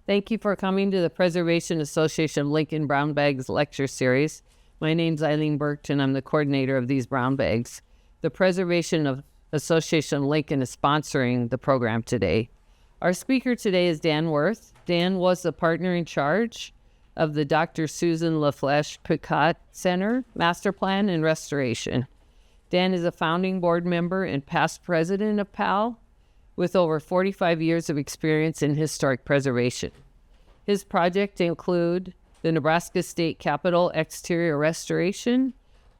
Thank you for coming to the Preservation Association of Lincoln Brown Bags lecture series. My name's Eileen Burke, and I'm the coordinator of these brown bags. The Preservation Association of Lincoln is sponsoring the program today. Our speaker today is Dan Worth. Dan was the partner in charge of the Dr. Susan Flesche Picotte Center Master Plan and Restoration. Dan is a founding board member and past president of PAL with over 45 years of experience in historic preservation. His projects include the Nebraska State Capitol exterior restoration,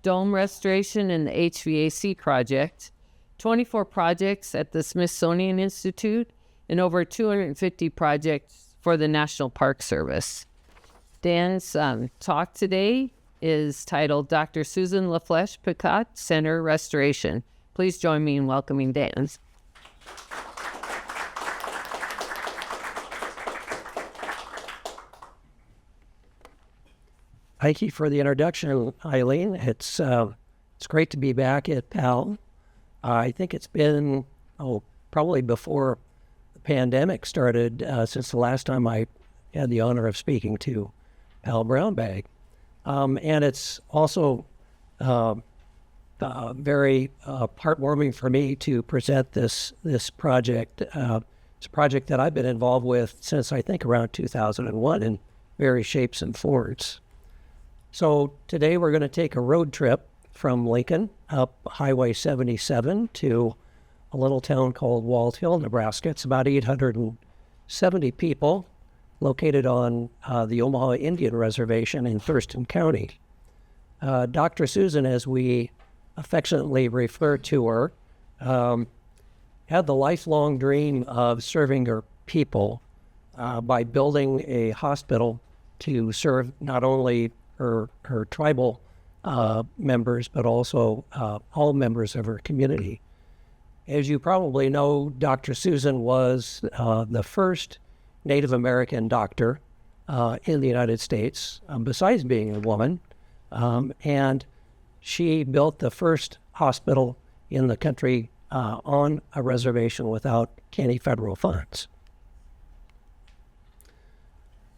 dome restoration, and the HVAC project, 24 projects at the Smithsonian Institute, and over 250 projects for the National Park Service. Dan's talk today is titled Dr. Susan Flesche Picotte Center Restoration. Please join me in welcoming Dan. Thank you for the introduction, Eileen. It's great to be back at PAL. I think it's been, probably before the pandemic started, since the last time I had the honor of speaking to PAL Brown Bag. And it's also very heartwarming for me to present this project. It's a project that I've been involved with since I think around 2001 in various shapes and forms. So today we're going to take a road trip from Lincoln up Highway 77 to a little town called Walt Hill, Nebraska. It's about 870 people located on the Omaha Indian Reservation in Thurston County. Dr. Susan, as we affectionately refer to her, had the lifelong dream of serving her people by building a hospital to serve not only her tribal members, but also all members of her community. As you probably know, Dr. Susan was the first Native American doctor in the United States, besides being a woman, and she built the first hospital in the country on a reservation without any federal funds.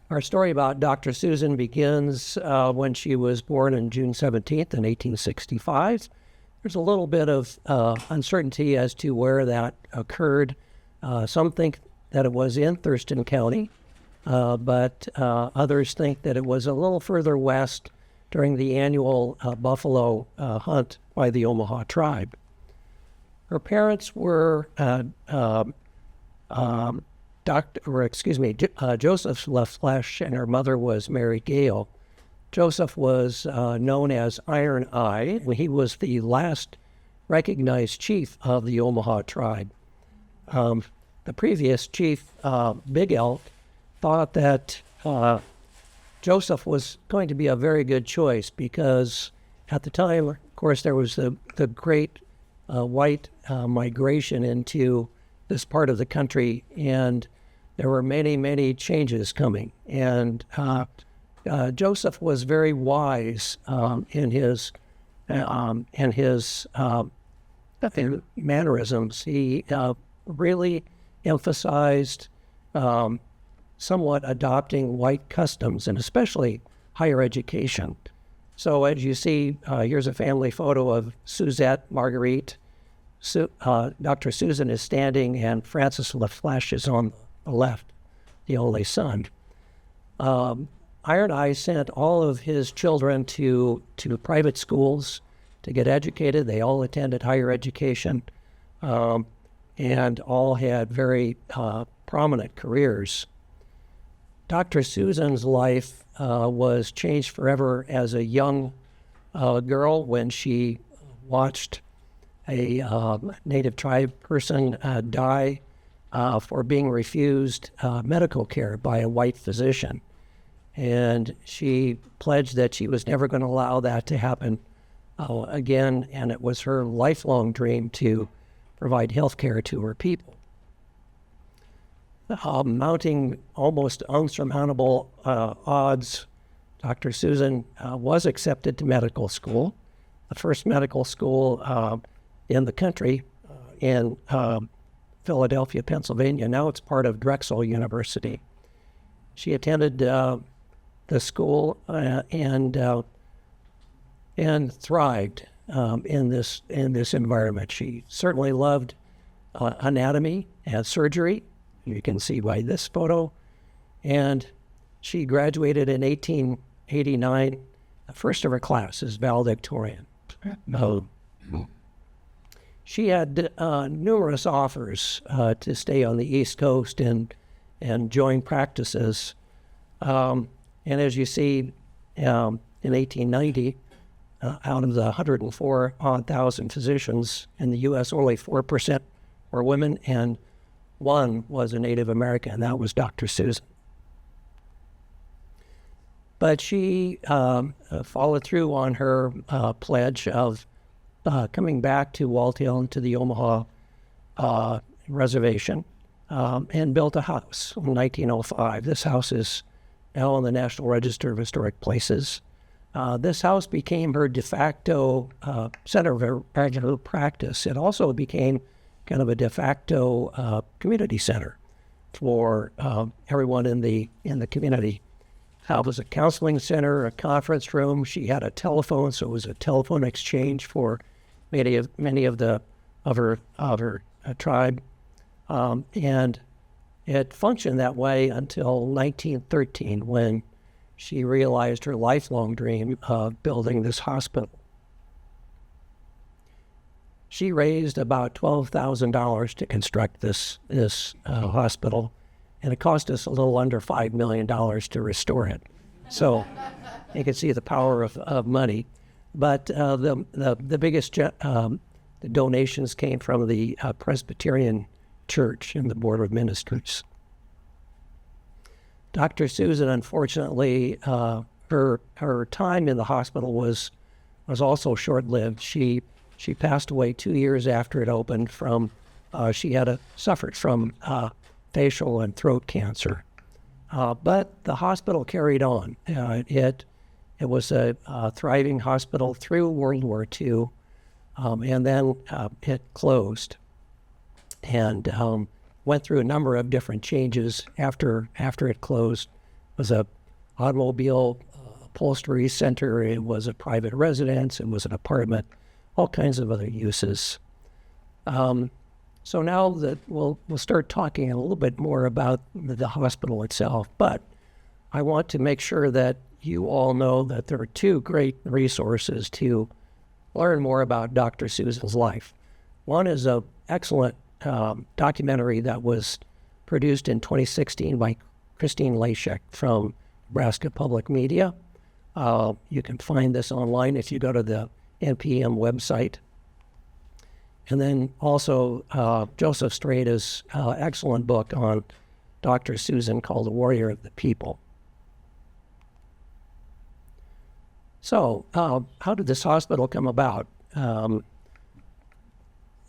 Our story about Dr. Susan begins when she was born on June 17th in 1865. There's a little bit of uncertainty as to where that occurred. Some think that it was in Thurston County, but others think that it was a little further west during the annual buffalo hunt by the Omaha tribe. Her parents were Joseph LaFlesche, and her mother was Mary Gale. Joseph was known as Iron Eye. He was the last recognized chief of the Omaha tribe. The previous chief, Big Elk, thought that Joseph was going to be a very good choice because at the time, of course, there was the great white migration into this part of the country, and there were many, many changes coming. And Joseph was very wise in his mannerisms. He really emphasized somewhat adopting white customs, and especially higher education. So as you see, here's a family photo of Suzette, Marguerite. Dr. Susan is standing, and Francis LaFlesche is on the left, the only son. Iron Eye sent all of his children to private schools to get educated. They all attended higher education, and all had very prominent careers. Dr. Susan's life was changed forever as a young girl when she watched a Native tribe person die for being refused medical care by a white physician. And she pledged that she was never going to allow that to happen again, and it was her lifelong dream to provide health care to her people. Mounting almost unsurmountable odds, Dr. Susan was accepted to medical school, the first medical school in the country in Philadelphia, Pennsylvania. Now it's part of Drexel University. She attended the school and thrived in this environment. She certainly loved anatomy and surgery. You can see by this photo. And she graduated in 1889, first of her class as valedictorian. She had numerous offers to stay on the East Coast and join practices. And as you see, in 1890, out of the 104,000 physicians in the U.S., only 4% were women, and one was a Native American, and that was Dr. Susan. But she followed through on her pledge of coming back to Waltail and to the Omaha reservation and built a house in 1905. This house is now on the National Register of Historic Places. This house became her de facto center of her regular practice. It also became kind of a de facto community center for everyone in the community. It was a counseling center, a conference room. She had a telephone, so it was a telephone exchange for many of her tribe, and it functioned that way until 1913, when she realized her lifelong dream of building this hospital. She raised about $12,000 to construct this hospital, and it cost us a little under $5 million to restore it. So you can see the power of money. But the biggest the donations came from the Presbyterian Church and the Board of Ministers. Dr. Susan, unfortunately, her time in the hospital was also short-lived. She passed away 2 years after it opened from she had suffered from facial and throat cancer. But the hospital carried on. It was a thriving hospital through World War II, and then it closed and went through a number of different changes after it closed. It was a automobile upholstery center. It was a private residence. It was an apartment, all kinds of other uses. So now that we'll start talking a little bit more about the hospital itself, but I want to make sure that you all know that there are two great resources to learn more about Dr. Susan's life. One is an excellent documentary that was produced in 2016 by Christine Lashek from Nebraska Public Media. You can find this online if you go to the NPM website. And then also Joseph Strada's excellent book on Dr. Susan called The Warrior of the People. So how did this hospital come about?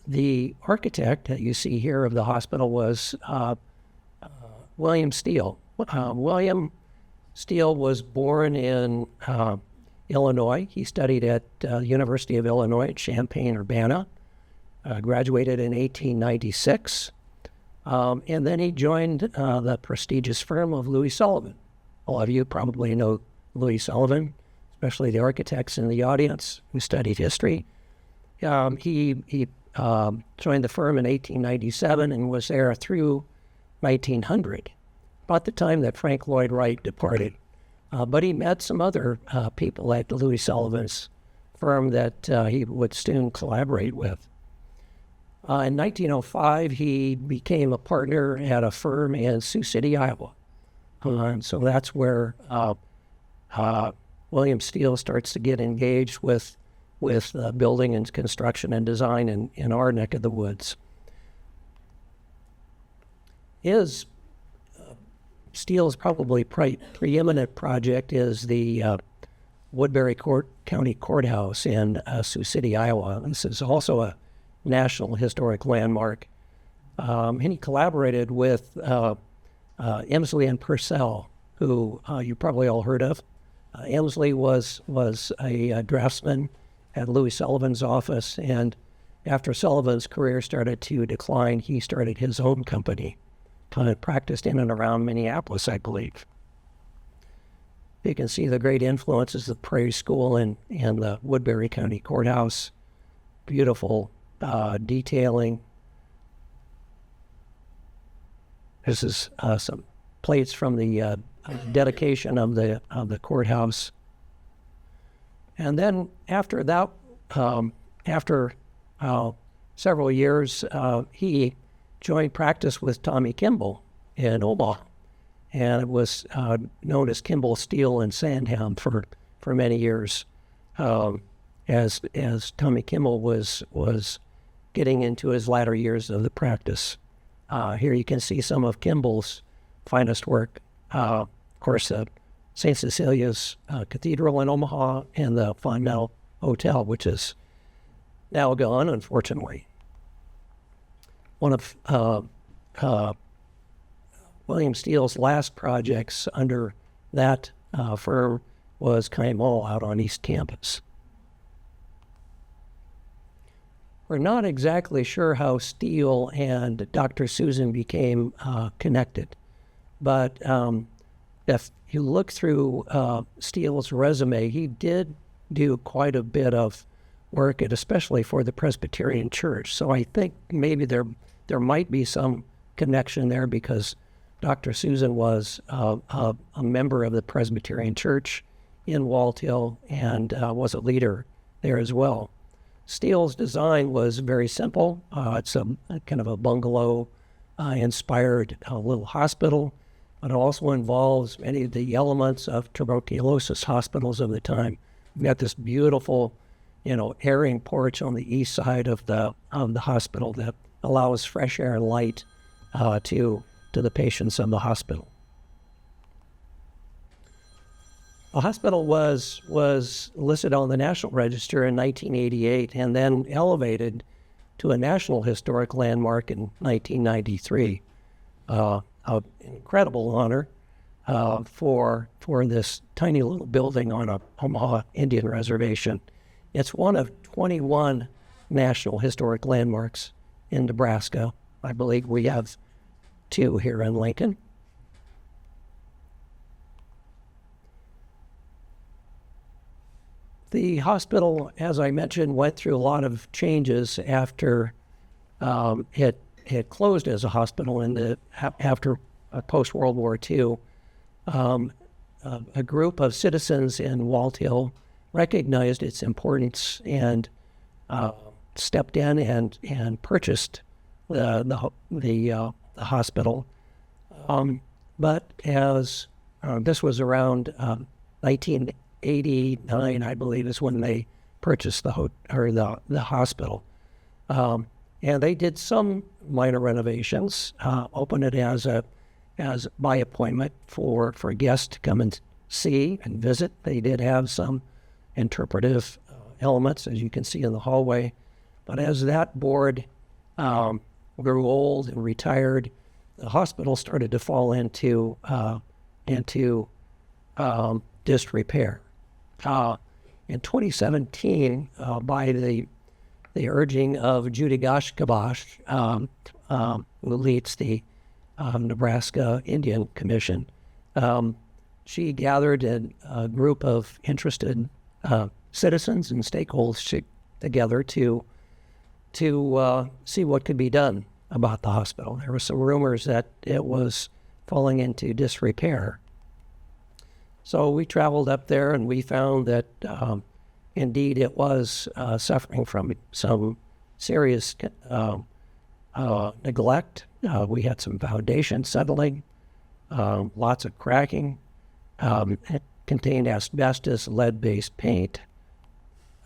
The architect that you see here of the hospital was William Steele. William Steele was born in Illinois. He studied at the University of Illinois at Champaign-Urbana. Graduated in 1896, and then he joined the prestigious firm of Louis Sullivan. All of you probably know Louis Sullivan, especially the architects in the audience who studied history. He joined the firm in 1897 and was there through 1900, about the time that Frank Lloyd Wright departed. But he met some other people at Louis Sullivan's firm that he would soon collaborate with. In 1905, he became a partner at a firm in Sioux City, Iowa. So that's where William Steele starts to get engaged with building and construction and design in our neck of the woods. Steele's probably preeminent project is the Woodbury County Courthouse in Sioux City, Iowa. This is also a National Historic Landmark. And he collaborated with Emsley and Purcell, who you probably all heard of. Emsley was a draftsman at Louis Sullivan's office, and after Sullivan's career started to decline, he started his own company, kind of practiced in and around Minneapolis, I believe. You can see the great influences of Prairie School and the Woodbury County Courthouse. Beautiful detailing. This is some plates from the dedication of the courthouse. And then after that, after several years, he joined practice with Tommy Kimball in Omaha, and it was known as Kimball Steel and Sandham for many years, as Tommy Kimball was getting into his latter years of the practice. Here you can see some of Kimball's finest work. Of course, St. Cecilia's Cathedral in Omaha and the Fondell Hotel, which is now gone, unfortunately. One of William Steele's last projects under that firm was Kine Mall out on East Campus. We're not exactly sure how Steele and Dr. Susan became connected, but if you look through Steele's resume, he did do quite a bit of work, especially for the Presbyterian Church. So I think maybe there might be some connection there, because Dr. Susan was a member of the Presbyterian Church in Walthill and was a leader there as well. Steele's design was very simple. It's a kind of a bungalow inspired little hospital, but it also involves many of the elements of tuberculosis hospitals of the time. We've got this beautiful, airing porch on the east side of the hospital that allows fresh air and light to the patients of the hospital. The hospital was listed on the National Register in 1988 and then elevated to a National Historic Landmark in 1993. An incredible honor for this tiny little building on a Omaha Indian reservation. It's one of 21 National Historic Landmarks in Nebraska. I believe we have 2 here in Lincoln. The hospital, as I mentioned, went through a lot of changes after it closed as a hospital after post-World War II. A group of citizens in Walthill recognized its importance and stepped in and purchased the hospital. But as this was around 1989, I believe, is when they purchased the hospital. And they did some minor renovations, opened it as by appointment for guests to come and see and visit. They did have some interpretive elements, as you can see in the hallway. But as that board grew old and retired, the hospital started to fall into disrepair. In 2017, by the urging of Judy Goshkabosh, who leads the Nebraska Indian Commission, she gathered a group of interested citizens and stakeholders together to see what could be done about the hospital. There were some rumors that it was falling into disrepair. So we traveled up there and we found that indeed it was suffering from some serious neglect. We had some foundation settling, lots of cracking. It contained asbestos, lead-based paint.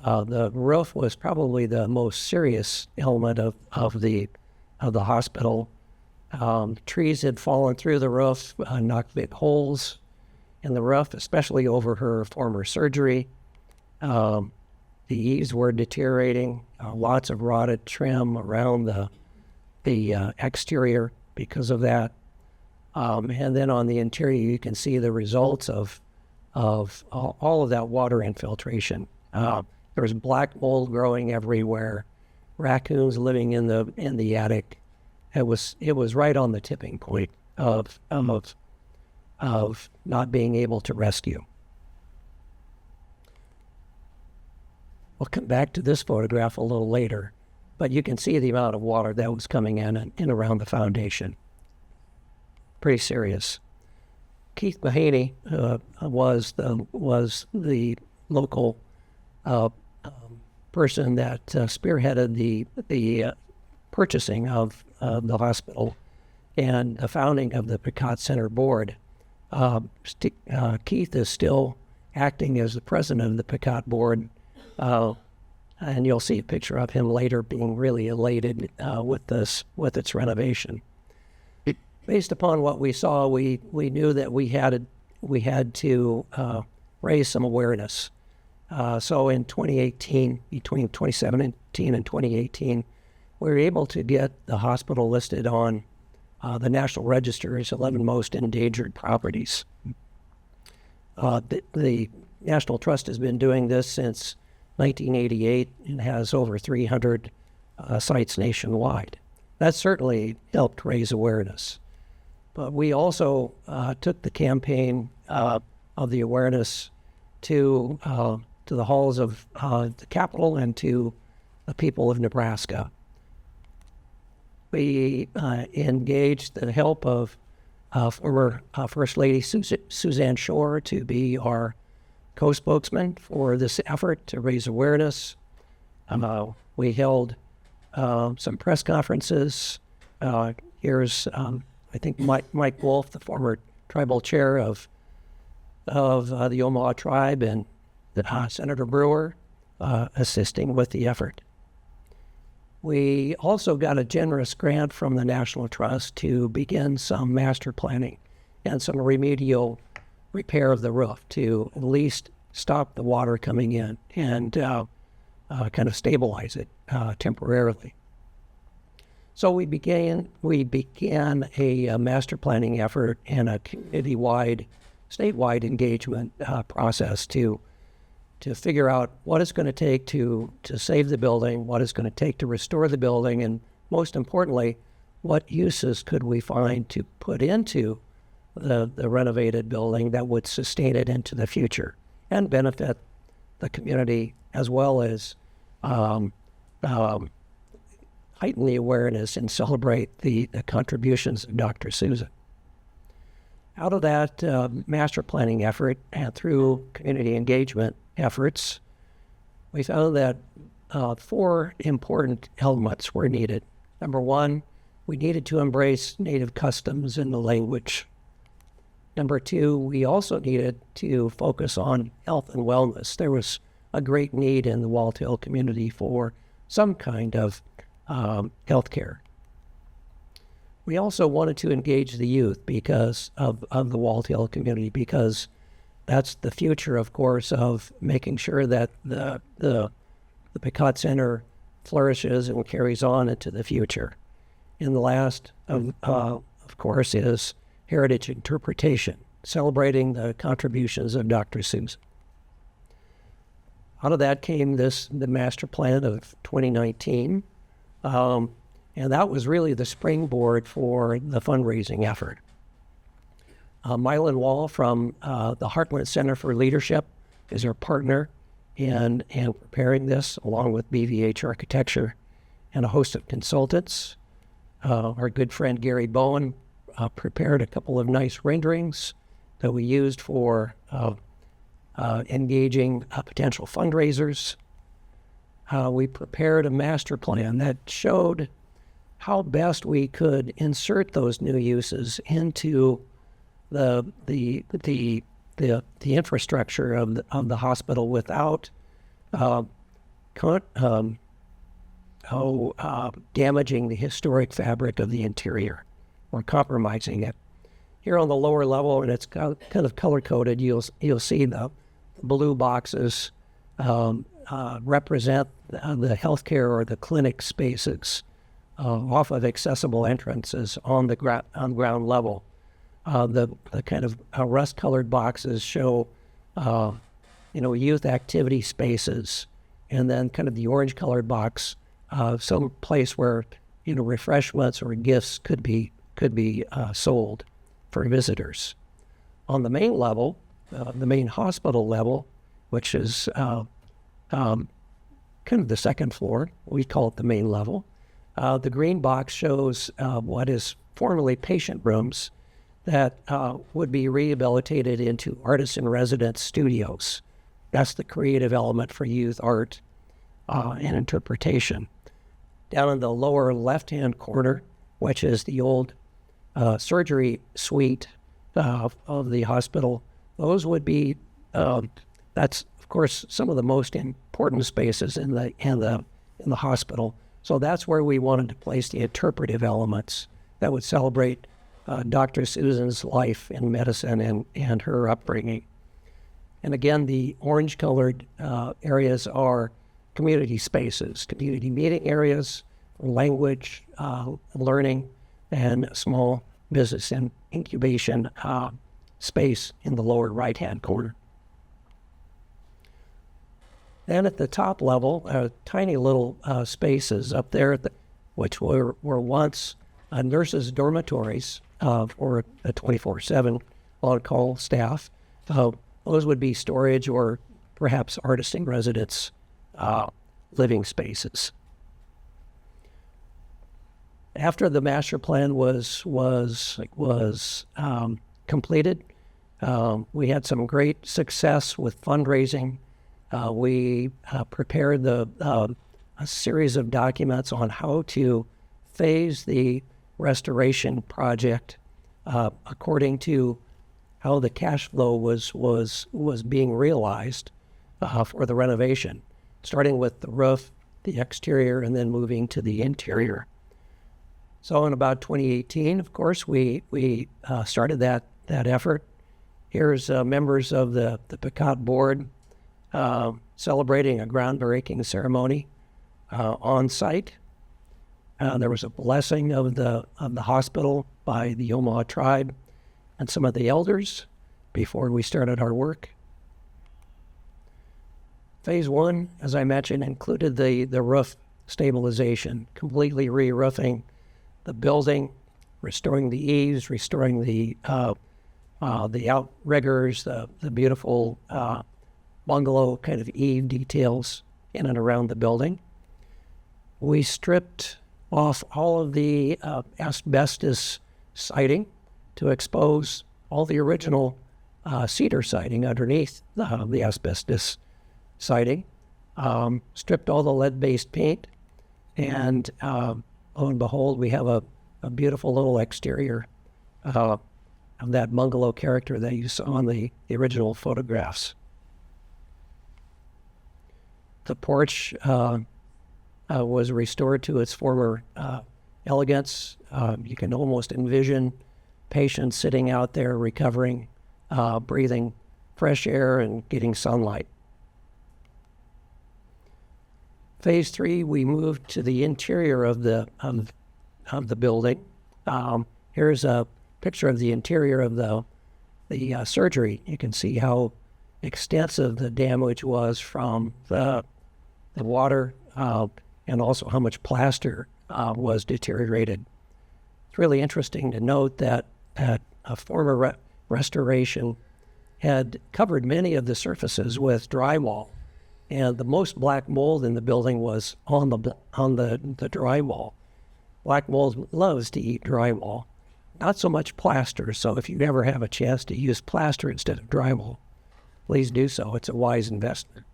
The roof was probably the most serious element of the hospital. Trees had fallen through the roof, knocked big holes in the roof, especially over her former surgery. The eaves were deteriorating, lots of rotted trim around the exterior because of that. And then on the interior, you can see the results of all of that water infiltration. There was black mold growing everywhere, raccoons living in the attic. It was right on the tipping point of not being able to rescue. We'll come back to this photograph a little later, but you can see the amount of water that was coming in and around the foundation. Pretty serious. Keith Mahaney was the local person that spearheaded the purchasing of the hospital and the founding of the Picotte Center Board. Keith is still acting as the president of the Picotte Board, and you'll see a picture of him later being really elated with its renovation. Based upon what we saw, we knew that we had to raise some awareness. So in 2018, between 2017 and 2018, we were able to get the hospital listed on the National Register as 11 most endangered properties. The National Trust has been doing this since 1988 and has over 300 sites nationwide. That certainly helped raise awareness. But we also took the campaign of the awareness to the halls of the Capitol and to the people of Nebraska. We engaged the help of former First Lady Suzanne Shore to be our co-spokesman for this effort to raise awareness. We held some press conferences. Here's I think Mike Wolf, the former tribal chair of the Omaha tribe, and Senator Brewer assisting with the effort. We also got a generous grant from the National Trust to begin some master planning and some remedial repair of the roof to at least stop the water coming in and kind of stabilize it temporarily. So we began a master planning effort and a community-wide, statewide engagement process to figure out what it's going to take to save the building, what it's going to take to restore the building, and most importantly, what uses could we find to put into the renovated building that would sustain it into the future and benefit the community, as well as heighten the awareness and celebrate the contributions of Dr. Susan. Out of that master planning effort and through community engagement efforts, we found that 4 important elements were needed. Number one, we needed to embrace Native customs and the language. Number 2, we also needed to focus on health and wellness. There was a great need in the Waltail community for some kind of health care. We also wanted to engage the youth because of the Waltail community, because that's the future, of course, of making sure that the Picotte Center flourishes and carries on into the future. And the last, of course, is heritage interpretation, celebrating the contributions of Dr. Susan. Out of that came the master plan of 2019, and that was really the springboard for the fundraising effort. Mylan Wall from the Heartland Center for Leadership is our partner in preparing this, along with BVH Architecture and a host of consultants. Our good friend Gary Bowen prepared a couple of nice renderings that we used for engaging potential fundraisers. We prepared a master plan that showed how best we could insert those new uses into the infrastructure of the hospital without damaging the historic fabric of the interior or compromising it. Here on the lower level, and it's kind of color coded, you'll see the blue boxes represent the healthcare or the clinic spaces off of accessible entrances on the ground level. The kind of rust-colored boxes show, youth activity spaces, and then kind of the orange-colored box, some place where refreshments or gifts could be sold for visitors. On the main level, the main hospital level, which is kind of the second floor. We call it the main level. The green box shows what is formerly patient rooms that would be rehabilitated into artist-in-residence studios. That's the creative element for youth art and interpretation. Down in the lower left-hand corner, which is the old surgery suite of the hospital, those would be, that's of course some of the most important spaces in the hospital. So that's where we wanted to place the interpretive elements that would celebrate Dr. Susan's life in medicine and her upbringing. And again, the orange-colored areas are community spaces, community meeting areas, language, learning, and small business and incubation space in the lower right-hand corner. Then at the top level, tiny little spaces up there, which were once nurses' dormitories for a 24/7 on-call staff. Those would be storage or perhaps artist-in-residence living spaces. After the master plan was completed, we had some great success with fundraising. We prepared a series of documents on how to phase the restoration project according to how the cash flow was being realized for the renovation, starting with the roof, the exterior, and then moving to the interior. So in about 2018, of course, we started that effort. Here's members of the Picotte board celebrating a groundbreaking ceremony on site. There was a blessing of the hospital by the Omaha tribe and some of the elders before we started our work. Phase one, as I mentioned, included the roof stabilization, completely re-roofing the building, restoring the eaves, restoring the outriggers, the beautiful bungalow kind of eave details in and around the building. We stripped off all of the asbestos siding to expose all the original cedar siding underneath the asbestos siding, stripped all the lead-based paint, and lo and behold, we have a beautiful little exterior of that bungalow character that you saw in the original photographs. The porch was restored to its former elegance. You can almost envision patients sitting out there recovering, breathing fresh air and getting sunlight. Phase three, we moved to the interior of the building. Here's a picture of the interior of the surgery. You can see how extensive the damage was from the water and also how much plaster was deteriorated. It's really interesting to note that a former restoration had covered many of the surfaces with drywall, and the most black mold in the building was on the drywall. Black mold loves to eat drywall, not so much plaster. So if you ever have a chance to use plaster instead of drywall, please do so. It's a wise investment.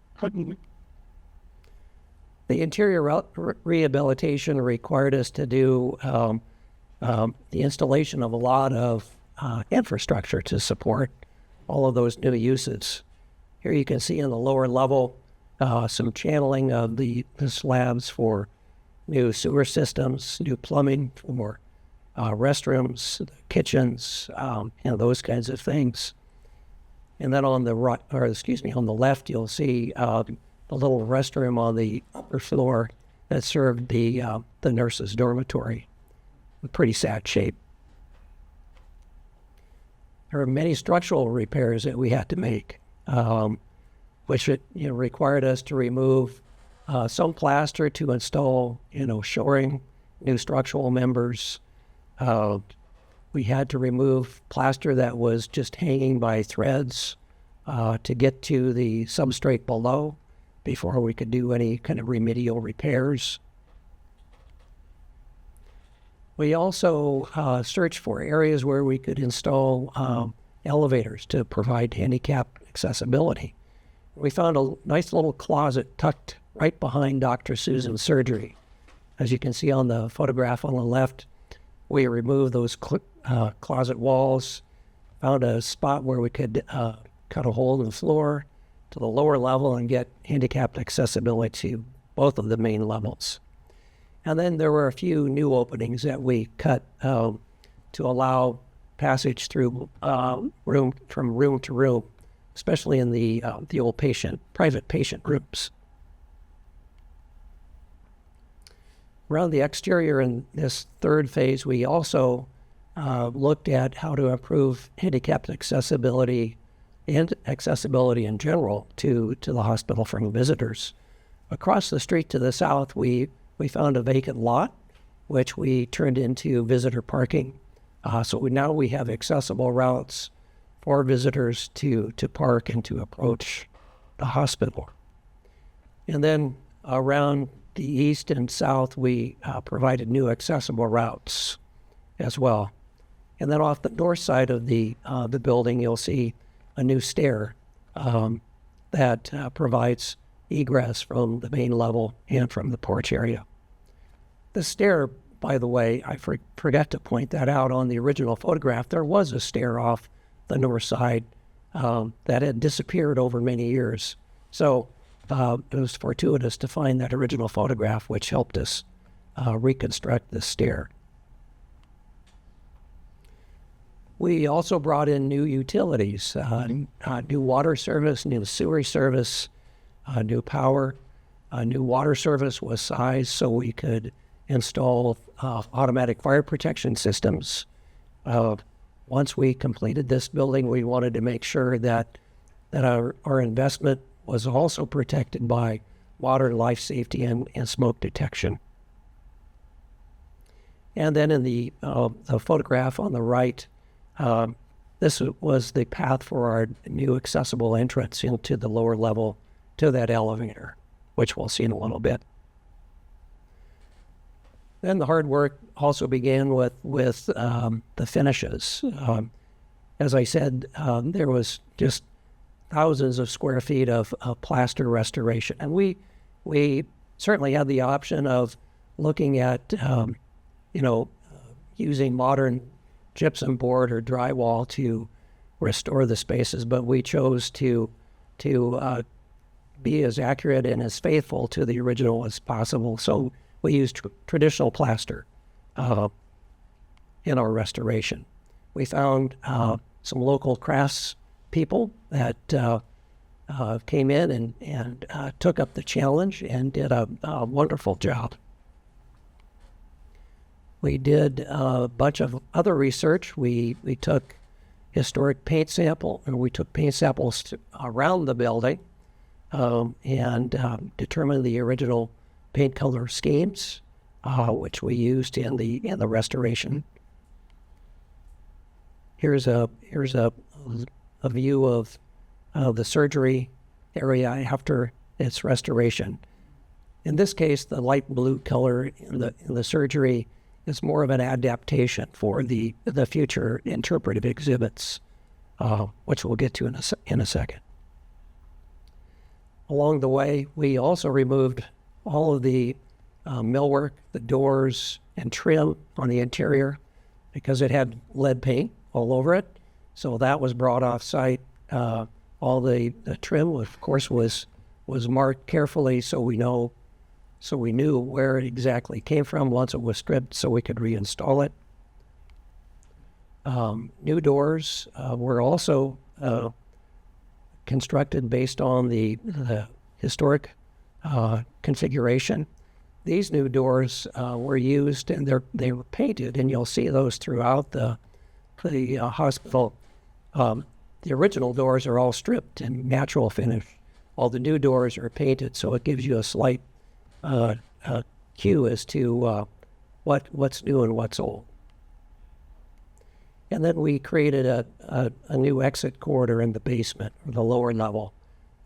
The interior rehabilitation required us to do the installation of a lot of infrastructure to support all of those new uses. Here you can see in the lower level some channeling of the slabs for new sewer systems, new plumbing for restrooms, kitchens, those kinds of things. And then on the right, on the left, you'll see the little restroom on the upper floor that served the nurses' dormitory. In pretty sad shape. There are many structural repairs that we had to make, which required us to remove some plaster to install, shoring, new structural members. We had to remove plaster that was just hanging by threads to get to the substrate below. before we could do any kind of remedial repairs. We also searched for areas where we could install elevators to provide handicap accessibility. We found a nice little closet tucked right behind Dr. Susan's surgery. As you can see on the photograph on the left, we removed those closet walls, found a spot where we could cut a hole in the floor to the lower level and get handicapped accessibility to both of the main levels. And then there were a few new openings that we cut to allow passage through from room to room, especially in the old private patient rooms. Around the exterior in this third phase, we also looked at how to improve handicapped accessibility and accessibility in general to the hospital from visitors. Across the street to the south, we found a vacant lot, which we turned into visitor parking. So now we have accessible routes for visitors to park and to approach the hospital. And then around the east and south, we provided new accessible routes as well. And then off the north side of the building, you'll see a new stair that provides egress from the main level and from the porch area. The stair, by the way, I forgot to point that out on the original photograph. There was a stair off the north side that had disappeared over many years. So it was fortuitous to find that original photograph, which helped us reconstruct the stair. We also brought in new utilities, new water service, new sewer service, new power. New water service was sized so we could install automatic fire protection systems. Once we completed this building, we wanted to make sure that our investment was also protected by water, life safety, and smoke detection. And then in the photograph on the right, this was the path for our new accessible entrance into the lower level to that elevator, which we'll see in a little bit. Then the hard work also began with the finishes. As I said, there was just thousands of square feet of plaster restoration, and we certainly had the option of looking at using modern gypsum board or drywall to restore the spaces, but we chose to be as accurate and as faithful to the original as possible. So we used traditional plaster in our restoration. We found some local crafts people that came in and took up the challenge and did a wonderful job. We did a bunch of other research. We took historic paint sample, and we took paint samples around the building and determined the original paint color schemes, which we used in the restoration. Here's a view of the surgery area after its restoration. In this case, the light blue color in the surgery is more of an adaptation for the future interpretive exhibits, which we'll get to in a second. Along the way, we also removed all of the millwork, the doors, and trim on the interior because it had lead paint all over it. So that was brought off site. All the trim, of course, was marked carefully so we knew where it exactly came from once it was stripped so we could reinstall it. New doors were also constructed based on the historic configuration. These new doors were used and they were painted, and you'll see those throughout the hospital. The original doors are all stripped and natural finish. All the new doors are painted, so it gives you a slight cue as to what's new and what's old. And then we created a new exit corridor in the basement, or the lower level,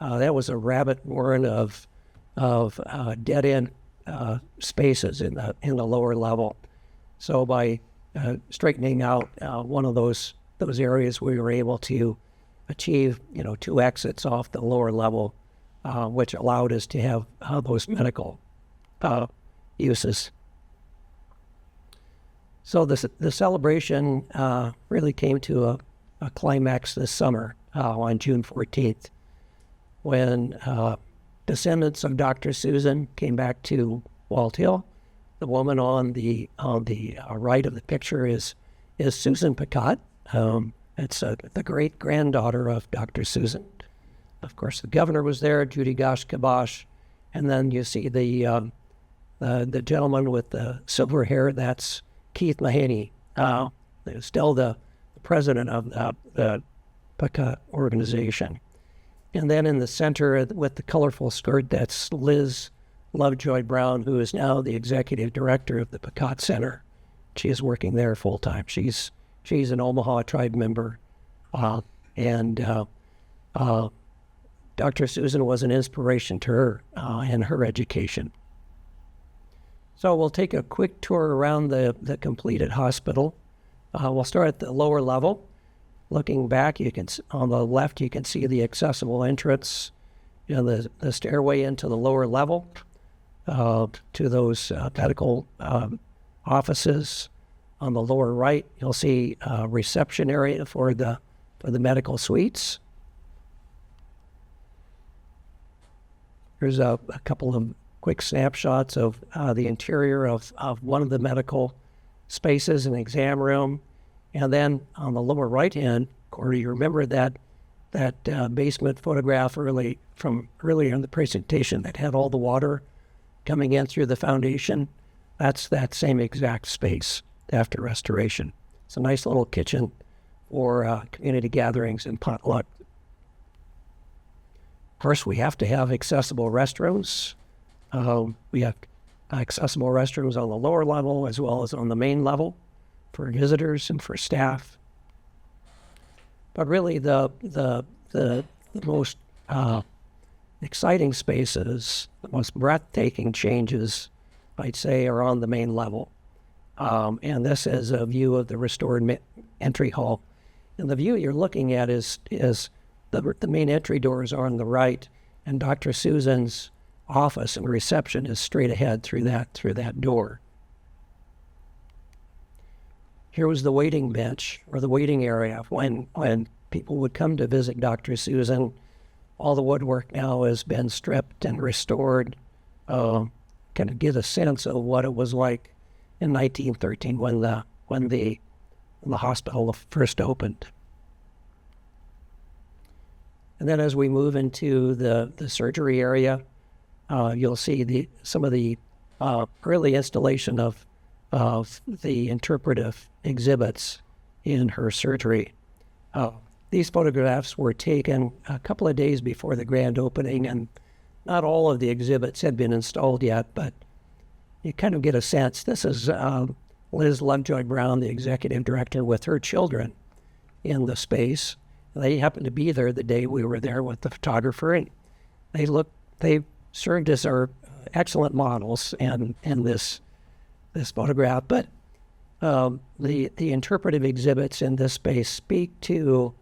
That was a rabbit warren of dead end spaces in the lower level. So by straightening out one of those areas, we were able to achieve 2 exits off the lower level, which allowed us to have those medical uses. So the celebration really came to a climax this summer on June 14th, when descendants of Dr. Susan came back to Walt Hill. The woman on the right of the picture is Susan Picotte. It's the great granddaughter of Dr. Susan. Of course, the governor was there, Judy Gosh Kabosh, and then you see the gentleman with the silver hair. That's Keith Mahaney, still the president of the Picotte organization. And then in the center with the colorful skirt, that's Liz Lovejoy Brown, who is now the executive director of the Picotte Center. She is working there full time. She's an Omaha tribe member, and Dr. Susan was an inspiration to her in her education. So we'll take a quick tour around the completed hospital. We'll start at the lower level. Looking back, on the left, you can see the accessible entrance, the stairway into the lower level to those medical offices. On the lower right, you'll see a reception area for the medical suites. Here's a couple of quick snapshots of the interior of one of the medical spaces, an exam room. And then on the lower right-hand corner, you remember that basement photograph earlier in the presentation that had all the water coming in through the foundation? That's that same exact space after restoration. It's a nice little kitchen for community gatherings and potluck. Of course, we have to have accessible restrooms. We have accessible restrooms on the lower level as well as on the main level for visitors and for staff. But really the most exciting spaces, the most breathtaking changes, I'd say, are on the main level. And this is a view of the restored entry hall. And the view you're looking at is the main entry doors are on the right, and Dr. Susan's office and reception is straight ahead through that door. Here was the waiting bench, or the waiting area, when people would come to visit Dr. Susan. All the woodwork now has been stripped and restored, kind of get a sense of what it was like in 1913 when the hospital first opened. And then as we move into the surgery area, you'll see some of the early installation of the interpretive exhibits in her surgery. These photographs were taken a couple of days before the grand opening, and not all of the exhibits had been installed yet, but you kind of get a sense. This is Liz Lovejoy Brown, the executive director, with her children in the space. They happened to be there the day we were there with the photographer, and they served as our excellent models in this photograph. But the interpretive exhibits in this space speak to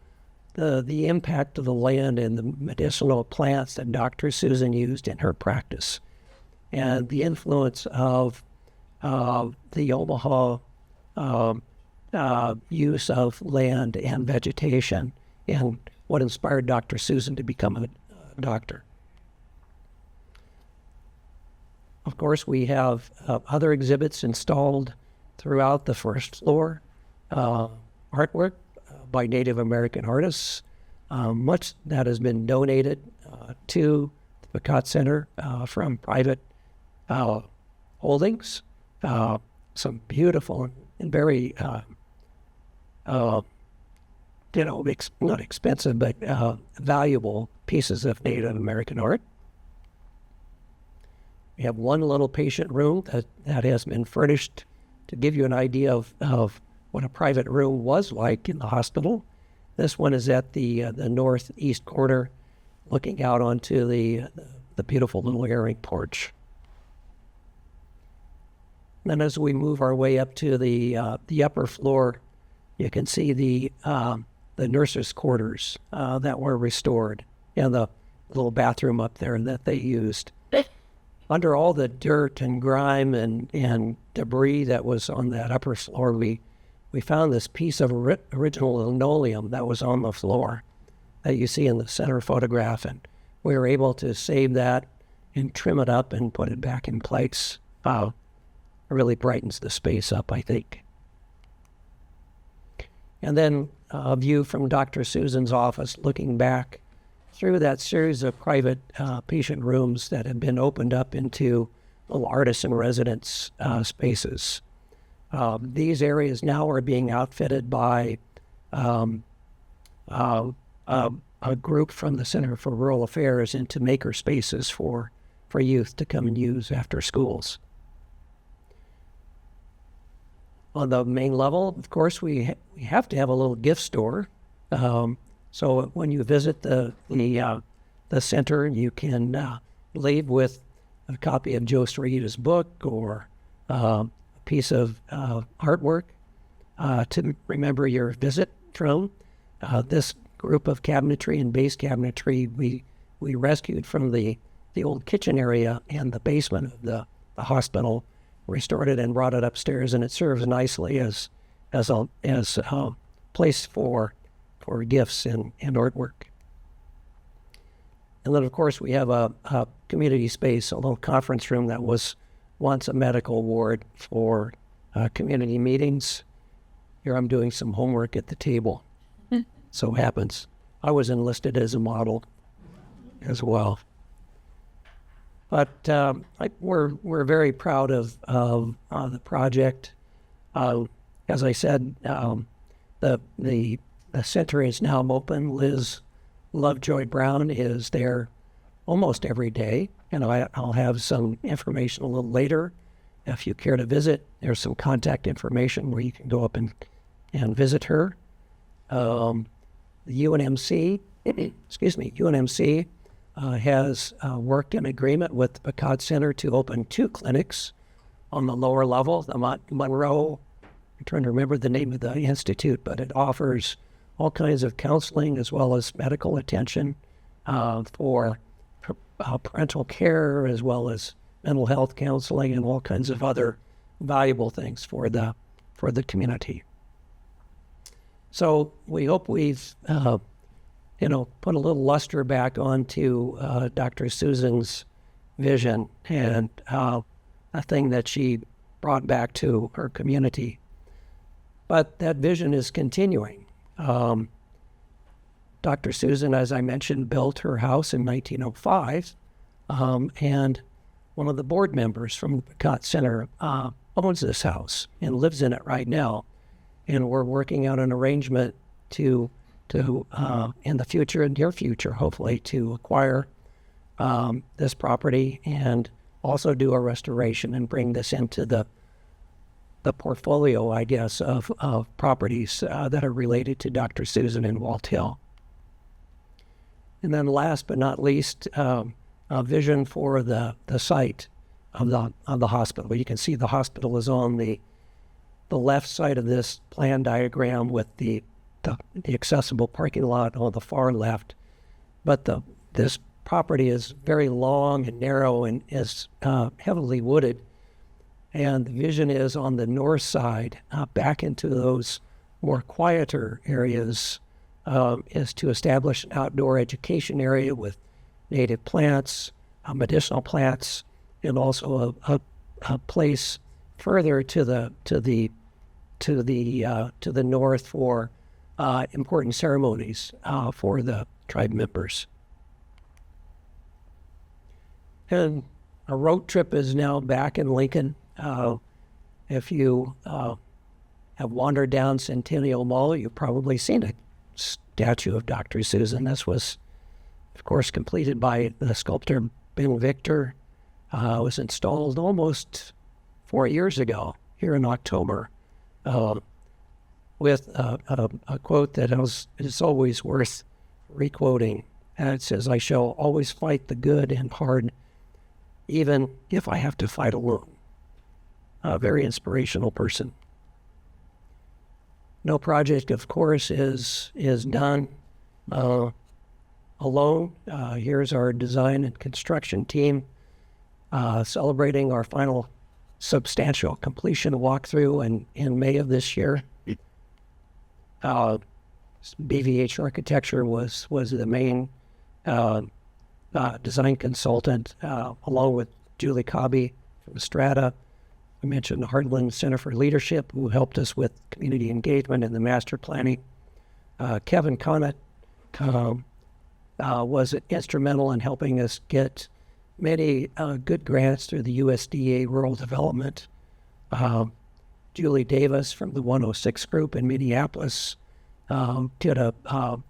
the impact of the land and the medicinal plants that Dr. Susan used in her practice, and the influence of the Omaha use of land and vegetation, and what inspired Dr. Susan to become a doctor. Of course, we have other exhibits installed throughout the first floor, artwork by Native American artists. Much that has been donated to the Picotte Center from private holdings. Some beautiful and very, not expensive, but valuable pieces of Native American art. We have one little patient room that has been furnished to give you an idea of what a private room was like in the hospital. This one is at the northeast corner looking out onto the beautiful little airing porch. Then as we move our way up to the upper floor, you can see the nurses' quarters that were restored, and the little bathroom up there that they used. Under all the dirt and grime and debris that was on that upper floor, we found this piece of original linoleum that was on the floor that you see in the center photograph, and we were able to save that and trim it up and put it back in place. It really brightens the space up, I think. And then a view from Dr. Susan's office, looking back through that series of private patient rooms that have been opened up into little artisan residence spaces. These areas now are being outfitted by a group from the Center for Rural Affairs into maker spaces for youth to come and use after schools. On the main level, of course, we have to have a little gift store. So when you visit the center, you can leave with a copy of Joe Storita's book or a piece of artwork to remember your visit from. This group of cabinetry and base cabinetry we rescued from the old kitchen area and the basement of the hospital, restored it and brought it upstairs, and it serves nicely as a place for gifts and artwork. And then, of course, we have a community space, a little conference room that was once a medical ward for community meetings. Here I'm doing some homework at the table. So happens. I was enlisted as a model as well. But we're very proud of the project. As I said, the center is now open. Liz Lovejoy Brown is there almost every day, and I'll have some information a little later. If you care to visit, there's some contact information where you can go up and visit her. The UNMC, UNMC has worked in agreement with the Picotte Center to open 2 clinics on the lower level. The Monroe, I'm trying to remember the name of the institute, but it offers all kinds of counseling as well as medical attention for parental care, as well as mental health counseling and all kinds of other valuable things for the community. So we hope we've put a little luster back onto Dr. Susan's vision and a thing that she brought back to her community. But that vision is continuing. Dr. Susan, as I mentioned, built her house in 1905, and one of the board members from the Picotte Center owns this house and lives in it right now. And we're working out an arrangement to in the future, near future, hopefully, to acquire this property and also do a restoration and bring this into the portfolio, I guess, of properties that are related to Dr. Susan in Walt Hill. And then last but not least, a vision for the site of the hospital. You can see the hospital is on the left side of this plan diagram with the accessible parking lot on the far left. But this property is very long and narrow and is heavily wooded. And the vision is on the north side, back into those more quieter areas, is to establish an outdoor education area with native plants, medicinal plants, and also a place further to the north for important ceremonies for the tribe members. And a road trip is now back in Lincoln. If you have wandered down Centennial Mall, you've probably seen a statue of Dr. Susan. This was, of course, completed by the sculptor Ben Victor. Was installed almost 4 years ago, here in October, with a quote that is always worth requoting. And it says, I shall always fight the good and hard, even if I have to fight alone. A very inspirational person. No project, of course, is done alone. Here's our design and construction team celebrating our final substantial completion walkthrough in May of this year. BVH Architecture was the main design consultant, along with Julie Cobby from Strata. I mentioned the Heartland Center for Leadership, who helped us with community engagement and the master planning. Kevin Conant was instrumental in helping us get many good grants through the USDA Rural Development. Julie Davis from the 106 Group in Minneapolis did an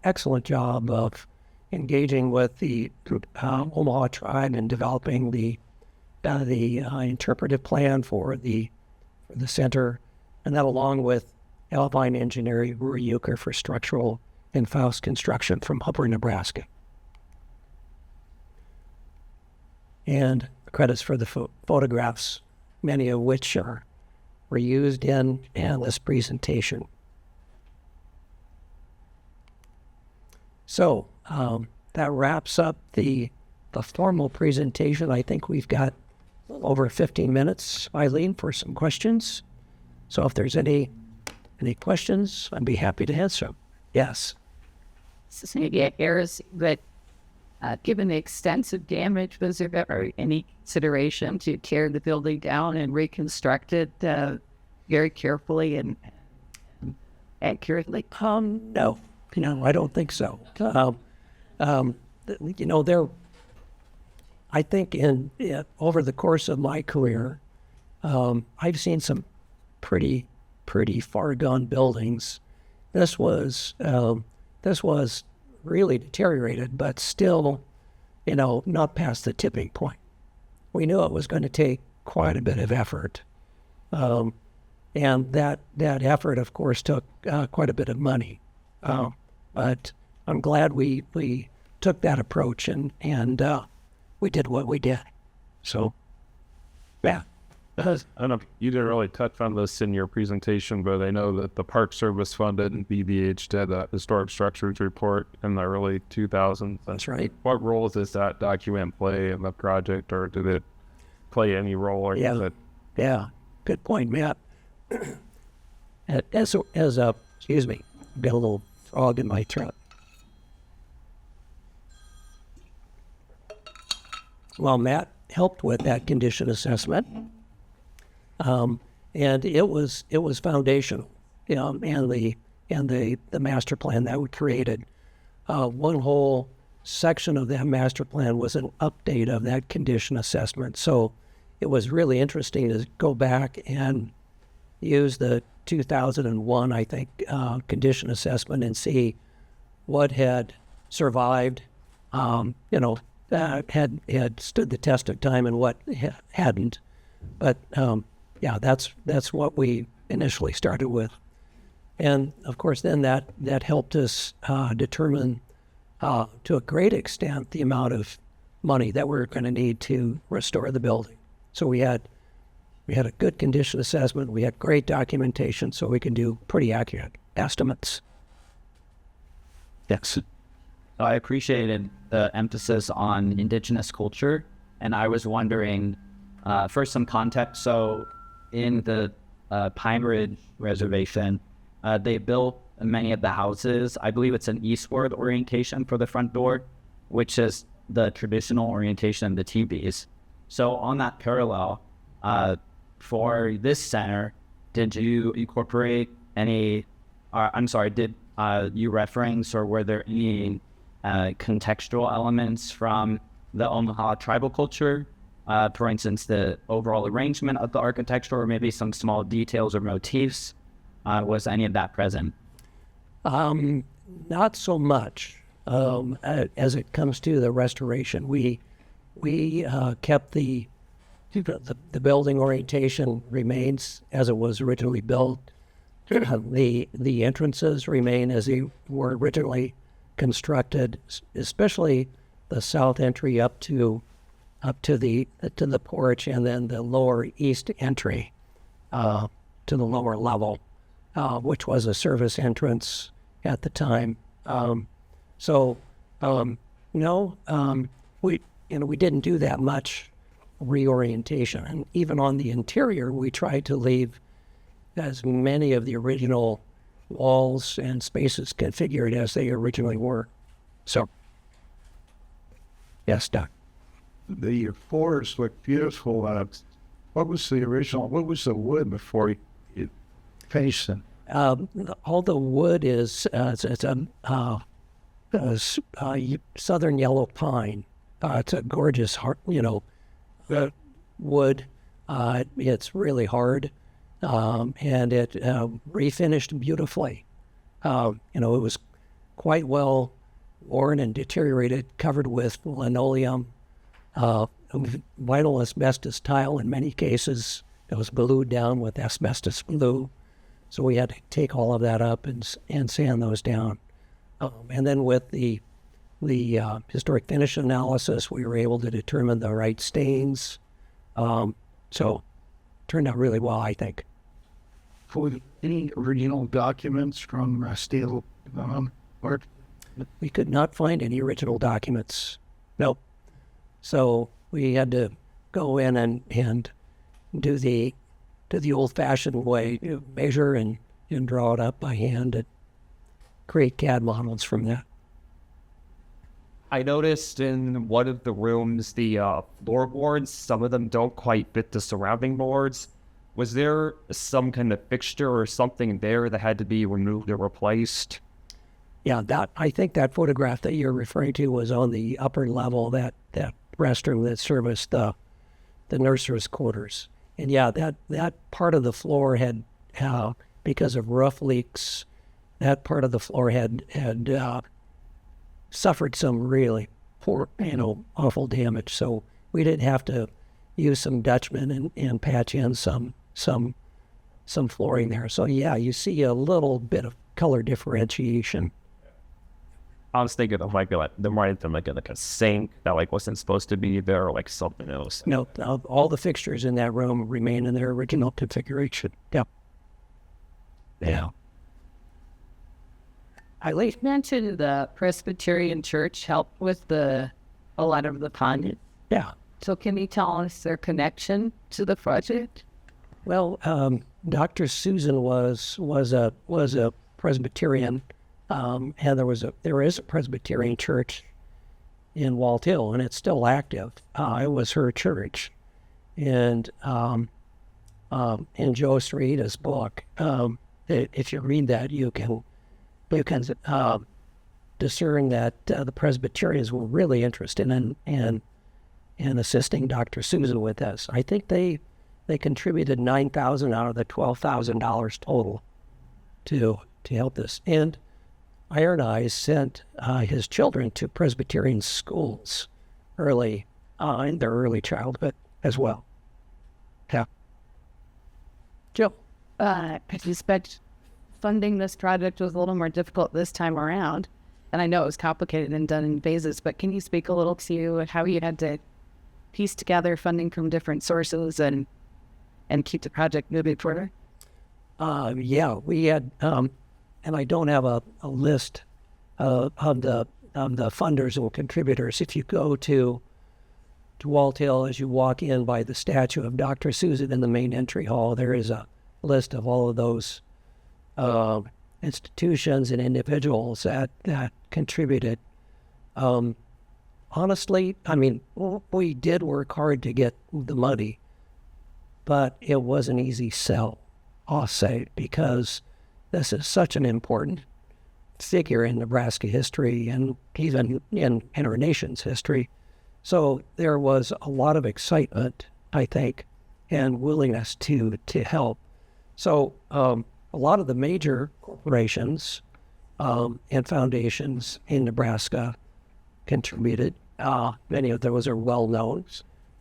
excellent job of engaging with the Omaha tribe and developing the interpretive plan for the center, and that along with Alpine Engineering, Rory Euchre for structural, and Faust Construction from Upper Nebraska. And credits for the photographs, many of which were used in this presentation. So that wraps up the formal presentation. I think we've got over 15 minutes, Eileen, for some questions. So if there's any questions, I'd be happy to answer them. Yes. This is maybe a heresy, but given the extensive damage, was there ever any consideration to tear the building down and reconstruct it very carefully and accurately? No, I don't think so. I think over the course of my career, I've seen some pretty far gone buildings. This was really deteriorated, but still, not past the tipping point. We knew it was going to take quite a bit of effort, and that effort, of course, took quite a bit of money. But I'm glad we took that approach and we did what we did. So, yeah. I don't know, you didn't really touch on this in your presentation, but I know that the Park Service funded and BVH did a historic structures report in the early 2000s. That's right. What role does that document play in the project, or did it play any role? Or Yeah, good point, Matt. Excuse me, got a little frog in my throat. Well, Matt helped with that condition assessment. And it was foundational, and the master plan that we created. One whole section of that master plan was an update of that condition assessment. So it was really interesting to go back and use the 2001, I think, condition assessment and see what had survived, had stood the test of time and what hadn't. But that's what we initially started with. And of course, then that helped us determine to a great extent the amount of money that we're going to need to restore the building. So we had a good condition assessment, we had great documentation, so we can do pretty accurate estimates. Yes. I appreciated the emphasis on indigenous culture, and I was wondering, for some context, so in the Pine Ridge Reservation, they built many of the houses. I believe it's an eastward orientation for the front door, which is the traditional orientation of the teepees. So on that parallel, for this center, did you incorporate any, did you reference or were there any contextual elements from the Omaha tribal culture? For instance, the overall arrangement of the architecture, or maybe some small details or motifs. Was any of that present? Not so much. As it comes to the restoration, we kept the building orientation remains as it was originally built. The entrances remain as they were originally constructed, especially the south entry up to the porch, and then the lower east entry to the lower level, which was a service entrance at the time. We didn't do that much reorientation, and even on the interior, we tried to leave as many of the original walls and spaces configured as they originally were. So, yes, Doc. The floors look beautiful. What was the wood before you faced it? All the wood is it's southern yellow pine. It's a gorgeous, wood. It's really hard, and it refinished beautifully. It was quite well worn and deteriorated, covered with linoleum, vinyl asbestos tile in many cases. It was glued down with asbestos glue. So we had to take all of that up and sand those down. And then with the historic finish analysis, we were able to determine the right stains. So turned out really well, I think. For any original documents from Steel Art? We could not find any original documents. Nope. So we had to go in and do the old-fashioned way, measure and draw it up by hand and create CAD models from that. I noticed in one of the rooms, the floorboards, some of them don't quite fit the surrounding boards. Was there some kind of fixture or something there that had to be removed or replaced? Yeah, I think that photograph that you're referring to was on the upper level, that restroom that serviced the nurse's quarters. And yeah, that part of the floor had, because of roof leaks, that part of the floor had suffered some really poor, awful damage. So we did have to use some Dutchman and patch in some flooring there. So yeah, you see a little bit of color differentiation. I was thinking of like there might have been like a sink that wasn't supposed to be there, or something else. No, all the fixtures in that room remain in their original configuration. Yeah. Yeah. You mentioned the Presbyterian Church helped with a lot of the funding. Yeah. So can you tell us their connection to the project? Well, Dr. Susan was a Presbyterian, and there is a Presbyterian church in Walt Hill, and it's still active. It was her church, and in Joe Srida's book, if you read that, you can discern that the Presbyterians were really interested in assisting Dr. Susan with this. I think they contributed $9,000 out of the $12,000 total to help this. And Iron Eyes sent his children to Presbyterian schools early in their early childhood as well. Yeah. Jill? I suspect funding this project was a little more difficult this time around. And I know it was complicated and done in phases, but can you speak a little to how you had to piece together funding from different sources and keep the project moving forward? Yeah, we had, and I don't have a list of the funders and contributors. If you go to Walt Hill, as you walk in by the statue of Dr. Susan in the main entry hall, there is a list of all of those institutions and individuals that contributed. Honestly, I mean, we did work hard to get the money, but it was an easy sell, I'll say, because this is such an important figure in Nebraska history and even in our nation's history. So there was a lot of excitement, I think, and willingness to help. So a lot of the major corporations and foundations in Nebraska contributed. Many of those are well-known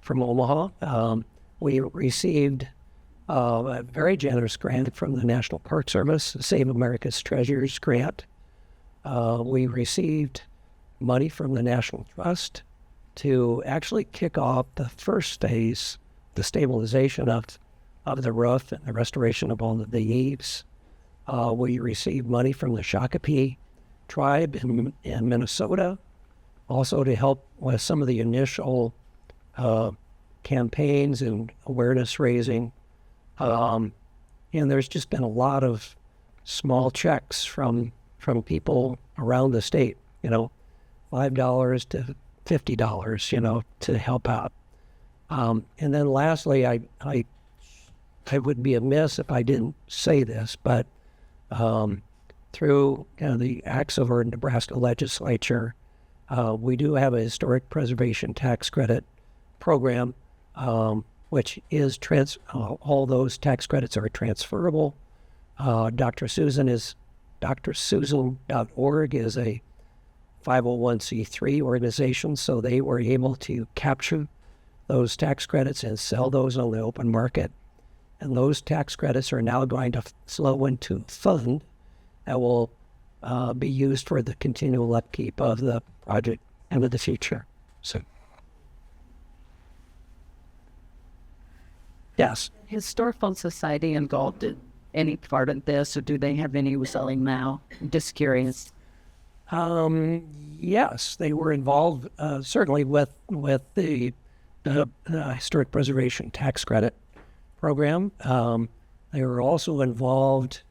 from Omaha. We received a very generous grant from the National Park Service, the Save America's Treasures grant. we received money from the National Trust to actually kick off the first phase, the stabilization of the roof and the restoration of all of the eaves. We received money from the Shakopee tribe in Minnesota, also to help with some of the initial campaigns and awareness raising. And there's just been a lot of small checks from people around the state, $5 to $50, to help out. And then lastly, I would be amiss if I didn't say this, but through the acts of our Nebraska legislature, we do have a historic preservation tax credit program, which is all those tax credits are transferable. DrSusan.org is a 501c3 organization, so they were able to capture those tax credits and sell those on the open market. And those tax credits are now going to flow into a fund that will be used for the continual upkeep of the project into the future. So, yes. Historical Society involved in any part of this, or do they have any selling now? I'm just curious. Yes, they were involved certainly with the historic preservation tax credit program. They were also involved,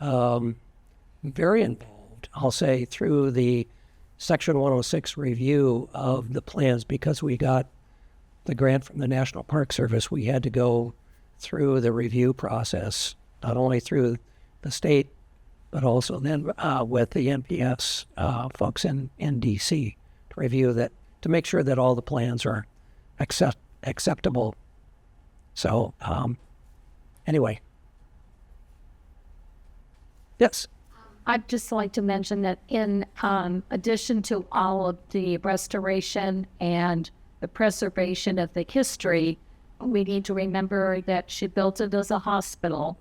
very involved, I'll say, through the Section 106 review of the plans. Because we got the grant from the National Park Service, we had to go through the review process, not only through the state, but also then with the NPS folks in DC to review that, to make sure that all the plans are acceptable. So anyway. Yes. I'd just like to mention that in addition to all of the restoration and the preservation of the history, we need to remember that she built it as a hospital.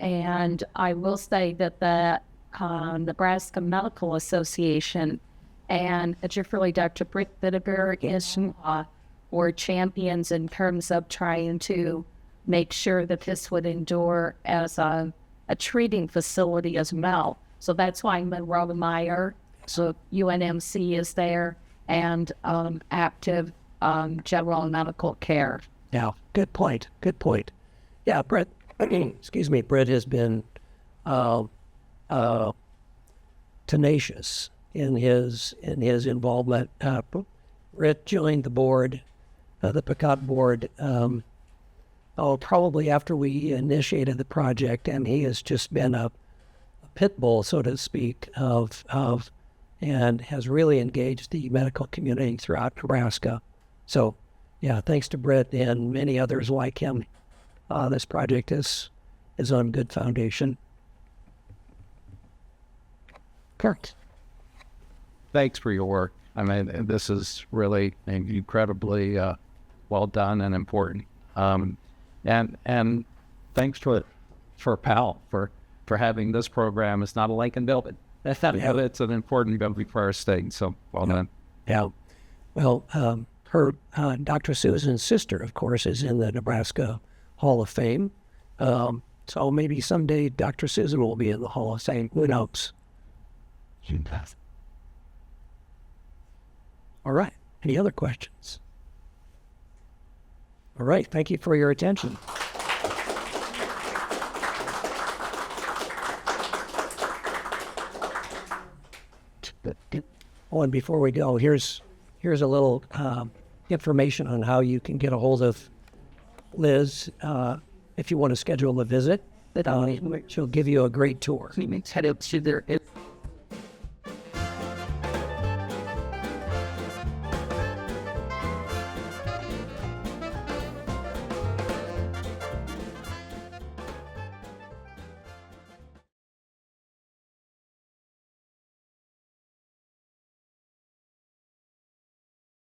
And I will say that the Nebraska Medical Association and particularly Dr. Britt Bitterberg were champions in terms of trying to make sure that this would endure as a treating facility as well. So that's why Monroe Meyer, so UNMC is there, and active general medical care. Yeah, good point. Good point. Yeah, Brett, excuse me, Brett has been tenacious in his involvement. Brett joined the board, the Picotte board, probably after we initiated the project, and he has just been a pit bull, so to speak, and has really engaged the medical community throughout Nebraska. So, yeah, thanks to Brett and many others like him, this project is on good foundation. Kurt. Thanks for your work. I mean, this is really incredibly well done and important. And thanks for PAL for having this program. It's not a Lincoln building. It's an important building for our state. So well done. Yeah. Well, her Dr. Susan's sister, of course, is in the Nebraska Hall of Fame. So maybe someday Dr. Susan will be in the Hall of Fame. Who knows? All right. Any other questions? All right. Thank you for your attention. Oh, and before we go, here's a little information on how you can get a hold of Liz if you want to schedule a visit. She'll give you a great tour. Head up to their